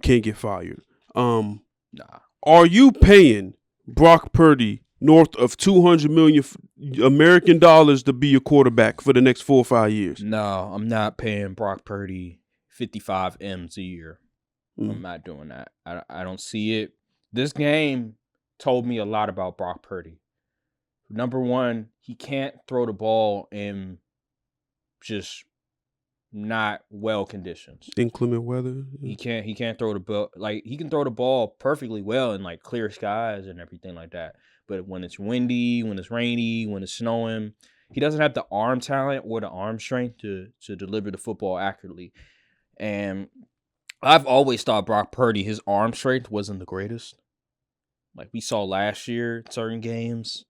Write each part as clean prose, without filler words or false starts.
can't get fired. Nah. Are you paying Brock Purdy north of $200 million American dollars to be your quarterback for the next 4 or 5 years? No, I'm not paying Brock Purdy 55 M's a year. I'm not doing that. I don't see it. This game told me a lot about Brock Purdy. Number one, he can't throw the ball in just not well conditions. Inclement weather. He can't throw the ball. Like, he can throw the ball perfectly well in like clear skies and everything like that. But when it's windy, when it's rainy, when it's snowing, he doesn't have the arm talent or the arm strength to deliver the football accurately. And I've always thought Brock Purdy, his arm strength wasn't the greatest. Like we saw last year in certain games,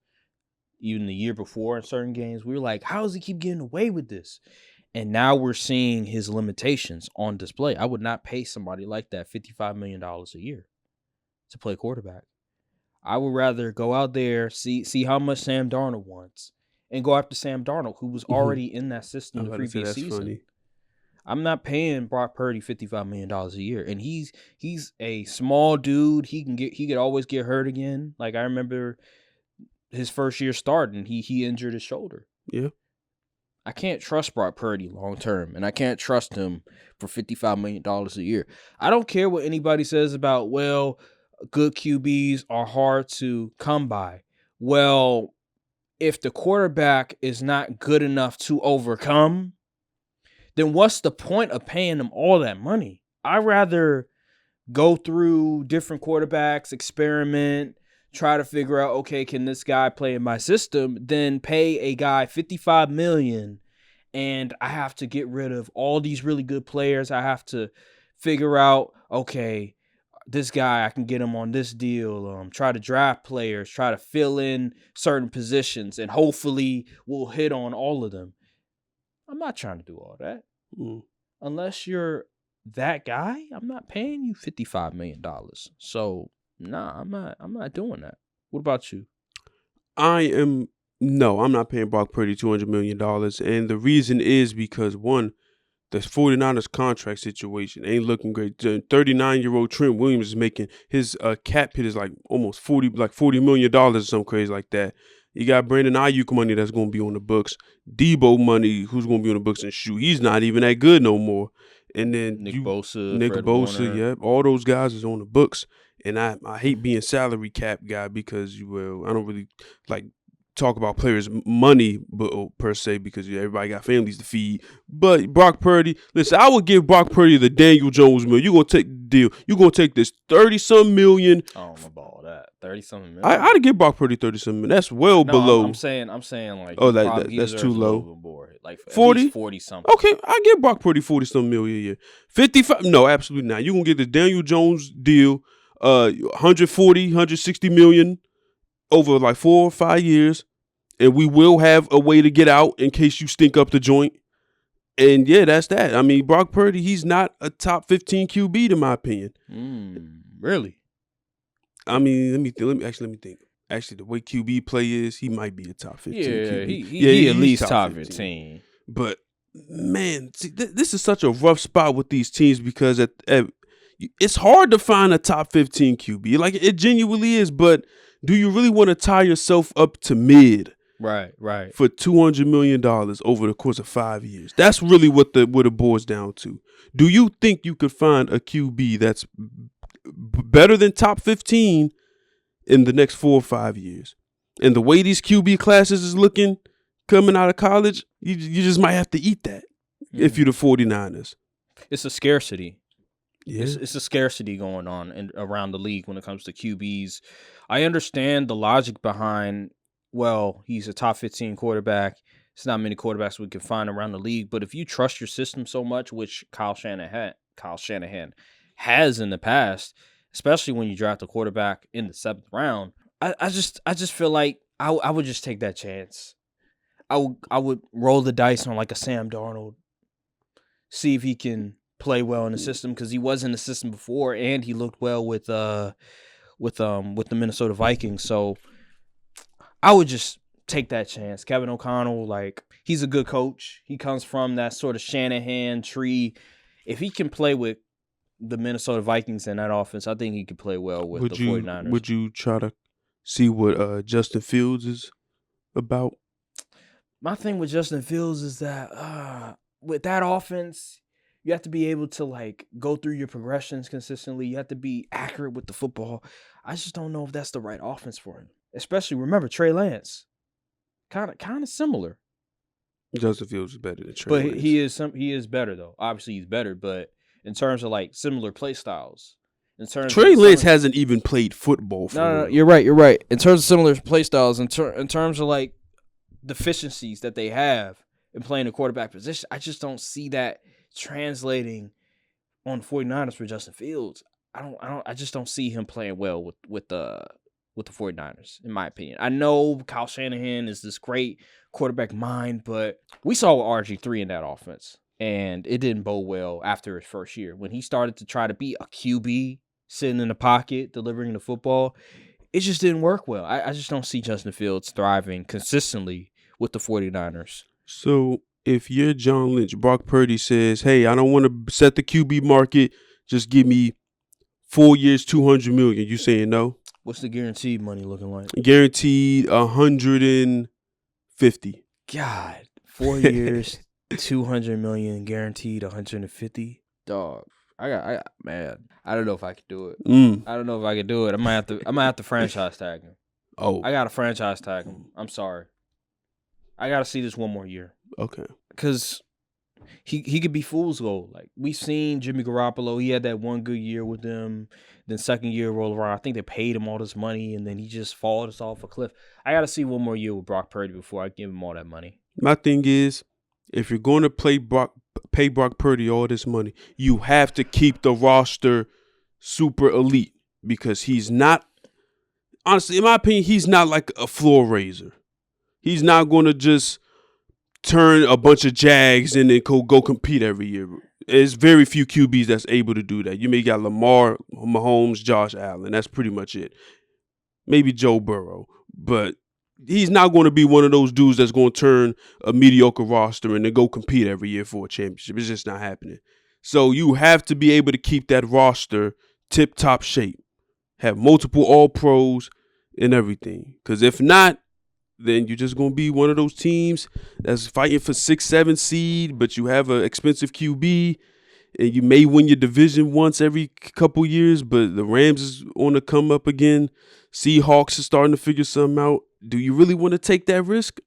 even the year before in certain games, we were like, how does he keep getting away with this? And now we're seeing his limitations on display. I would not pay somebody like that $55 million a year to play quarterback. I would rather go out there, see how much Sam Darnold wants, and go after Sam Darnold, who was already in that system the previous season. Funny. I'm not paying Brock Purdy $55 million a year, and he's a small dude. He could always get hurt again. Like I remember his first year starting, he injured his shoulder. Yeah. I can't trust Brock Purdy long term, and I can't trust him for $55 million a year. I don't care what anybody says about, well, good QBs are hard to come by. Well, if the quarterback is not good enough to overcome, then what's the point of paying them all that money? I'd rather go through different quarterbacks, experiment, try to figure out, okay, can this guy play in my system, than pay a guy $55 million and I have to get rid of all these really good players. I have to figure out, okay, this guy, I can get him on this deal, try to draft players, try to fill in certain positions, and hopefully we'll hit on all of them. I'm not trying to do all that. Unless you're that guy, I'm not paying you $55 million. So, nah, I'm not doing that. What about you? I'm not paying Brock Purdy $200 million. And the reason is because, one, the 49ers contract situation ain't looking great. 39-year-old Trent Williams is making his cap hit is like almost $40 million or something crazy like that. You got Brandon Ayuk money that's going to be on the books. Debo money, who's going to be on the books, and shoot, he's not even that good no more. And then Nick Bosa, yeah, all those guys is on the books. And I hate being salary cap guy because, I don't really like talk about players' money per se because everybody got families to feed. But Brock Purdy, listen, I would give Brock Purdy the Daniel Jones million. You're going to take the deal. You're going to take this 30-some million. Oh, my ball, that 30-something million. I'd give Brock Purdy 30-something million. That's below. I'm saying like, oh, that's too low. Like 40? 40-something. Okay, I give Brock Purdy 40-something million a year. 55? No, absolutely not. You're going to get the Daniel Jones deal, 140, 160 million over like 4 or 5 years. And we will have a way to get out in case you stink up the joint. And yeah, that's that. I mean, Brock Purdy, he's not a top 15 QB in my opinion. Really? I mean, let me think. Actually, the way QB play is, he might be a top 15 QB. He at least top 15. But man, see, this is such a rough spot with these teams because it's hard to find a top 15 QB. Like, it genuinely is, but do you really want to tie yourself up to mid? Right. For $200 million over the course of 5 years. That's really what it boils down to. Do you think you could find a QB that's better than top 15 in the next 4 or 5 years? And the way these QB classes is looking coming out of college, you just might have to eat that if you're the 49ers. It's a scarcity. Yeah. It's a scarcity going on around the league when it comes to QBs. I understand the logic behind, well, he's a top 15 quarterback. It's not many quarterbacks we can find around the league. But if you trust your system so much, which Kyle Shanahan has in the past, especially when you draft a quarterback in the 7th round, I just feel like I would just take that chance. I would roll the dice on like a Sam Darnold, see if he can play well in the system, because he was in the system before and he looked well with the Minnesota Vikings. So I would just take that chance. Kevin O'Connell, like, he's a good coach. He comes from that sort of Shanahan tree. If he can play with the Minnesota Vikings and that offense, I think he could play well with the 49ers. Would you try to see what Justin Fields is about? My thing with Justin Fields is that with that offense, you have to be able to like go through your progressions consistently. You have to be accurate with the football. I just don't know if that's the right offense for him. Especially, remember, Trey Lance. Kind of similar. Justin Fields is better than Trey Lance. But he is better though. Obviously he's better, but in terms of like similar play styles. Trey Lance hasn't even played football for No, you're right. In terms of similar play styles, in terms of like deficiencies that they have in playing the quarterback position, I just don't see that translating on 49ers for Justin Fields. I just don't see him playing well with the 49ers, in my opinion. I know Kyle Shanahan is this great quarterback mind, but we saw with RG3 in that offense, and it didn't bode well after his first year. When he started to try to be a QB, sitting in the pocket, delivering the football, it just didn't work well. I just don't see Justin Fields thriving consistently with the 49ers. So if you're John Lynch, Brock Purdy says, hey, I don't want to set the QB market, just give me 4 years, $200 million. You saying no? What's the guaranteed money looking like? Guaranteed 150. God, 4 years, 200 million, guaranteed 150. Dog, I man, I don't know if I could do it. I don't know if I could do it. I might have to franchise tag him. Oh, I gotta franchise tag him. I'm sorry. I gotta see this one more year. Okay. Because he could be fool's gold. Like, we've seen Jimmy Garoppolo. He had that one good year with them. Then second year rolled around. I think they paid him all this money, and then he just falls off a cliff. I got to see one more year with Brock Purdy before I give him all that money. My thing is, if you're going to pay Brock Purdy all this money, you have to keep the roster super elite, because he's not, honestly, in my opinion, he's not like a floor raiser. He's not going to just turn a bunch of Jags and then go compete every year. There's very few QBs that's able to do that. You may got Lamar, Mahomes, Josh Allen. That's pretty much it. Maybe Joe Burrow. But he's not going to be one of those dudes that's going to turn a mediocre roster and then go compete every year for a championship. It's just not happening. So you have to be able to keep that roster tip-top shape. Have multiple All-Pros and everything. Because if not, then you're just going to be one of those teams that's fighting for 6-7 seed, but you have an expensive QB, and you may win your division once every couple years, but the Rams is on the come up again. Seahawks is starting to figure something out. Do you really want to take that risk?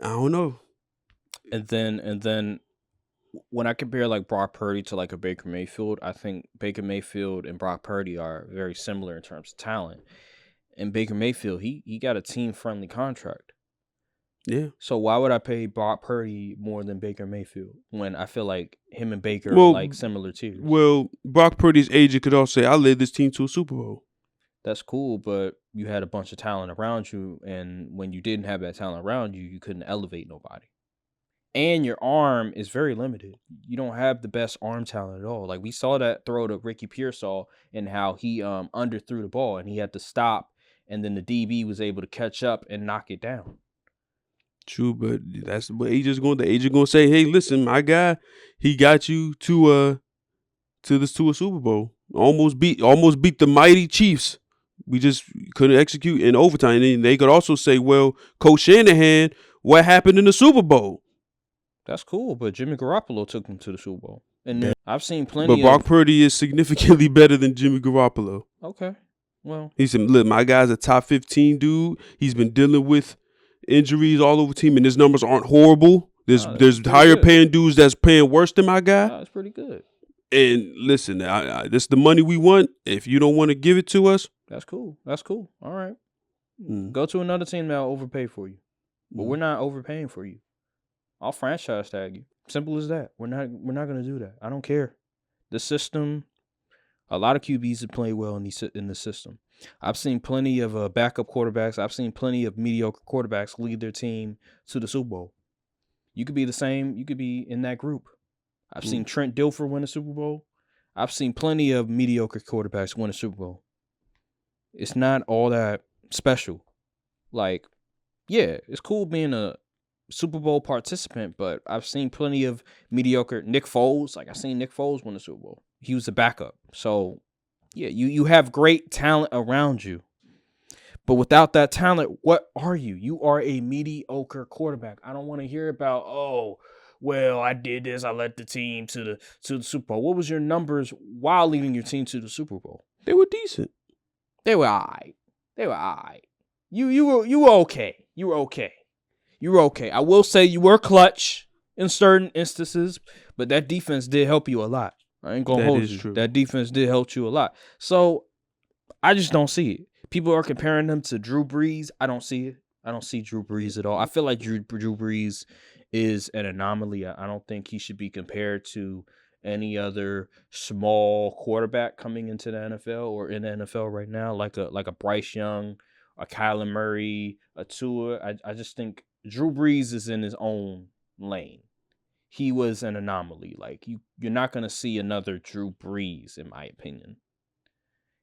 I don't know. And then when I compare like Brock Purdy to like a Baker Mayfield, I think Baker Mayfield and Brock Purdy are very similar in terms of talent. And Baker Mayfield, he got a team-friendly contract. Yeah. So why would I pay Brock Purdy more than Baker Mayfield when I feel like him and Baker are like similar tiers? Well, Brock Purdy's agent could also say, I led this team to a Super Bowl. That's cool, but you had a bunch of talent around you, and when you didn't have that talent around you, you couldn't elevate nobody. And your arm is very limited. You don't have the best arm talent at all. Like, we saw that throw to Ricky Pearsall and how he underthrew the ball, and he had to stop. And then the DB was able to catch up and knock it down. True, but that's what the agent going to say, hey, listen, my guy, he got you to a Super Bowl. Almost beat the mighty Chiefs. We just couldn't execute in overtime. And they could also say, well, Coach Shanahan, what happened in the Super Bowl? That's cool, but Jimmy Garoppolo took him to the Super Bowl. And I've seen plenty But Brock Purdy is significantly better than Jimmy Garoppolo. Okay. Well, he said, look, my guy's a top 15 dude. He's been dealing with injuries all over the team, and his numbers aren't horrible. There's higher paying dudes that's paying worse than my guy. That's pretty good. And listen, this is the money we want. If you don't want to give it to us, that's cool. That's cool. All right. Go to another team that'll overpay for you. But we're not overpaying for you. I'll franchise tag you. Simple as that. We're not going to do that. I don't care. The system. A lot of QBs have played well in the system. I've seen plenty of backup quarterbacks. I've seen plenty of mediocre quarterbacks lead their team to the Super Bowl. You could be the same. You could be in that group. I've seen Trent Dilfer win a Super Bowl. I've seen plenty of mediocre quarterbacks win a Super Bowl. It's not all that special. Like, yeah, it's cool being a Super Bowl participant, but I've seen plenty of mediocre Nick Foles. Like, I've seen Nick Foles win the Super Bowl. He was a backup. So, yeah, you have great talent around you. But without that talent, what are you? You are a mediocre quarterback. I don't want to hear about, oh, well, I did this. I led the team to the Super Bowl. What was your numbers while leading your team to the Super Bowl? They were decent. They were all right. You were okay. You were okay. I will say you were clutch in certain instances, but that defense did help you a lot. I ain't gonna hold you. True. That defense did help you a lot. So I just don't see it. People are comparing him to Drew Brees. I don't see it. I don't see Drew Brees at all. I feel like Drew Brees is an anomaly. I don't think he should be compared to any other small quarterback coming into the NFL or in the NFL right now, like a Bryce Young, a Kyler Murray, a Tua. I just think Drew Brees is in his own lane. He was an anomaly. Like you're not gonna see another Drew Brees, in my opinion.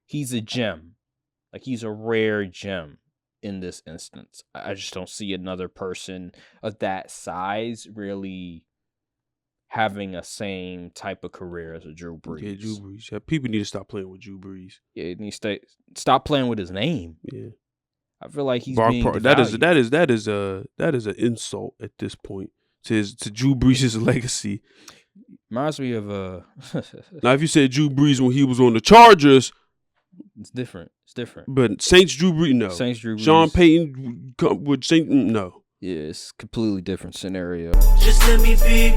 He's a gem. Like he's a rare gem in this instance. I just don't see another person of that size really having a same type of career as a Drew Brees. Yeah, Drew Brees. Yeah, people need to stop playing with Drew Brees. Yeah, he needs to stop playing with his name. Yeah, I feel like he's Brock being Purdy. devalued. That is an insult at this point to Drew Brees' legacy. Reminds me of Now, if you said Drew Brees when he was on the Chargers, it's different. It's different. But Saints Drew Brees, no. Saints Drew Brees. Sean Payton with Saint, no. Yeah, it's a completely different scenario. Just let me be.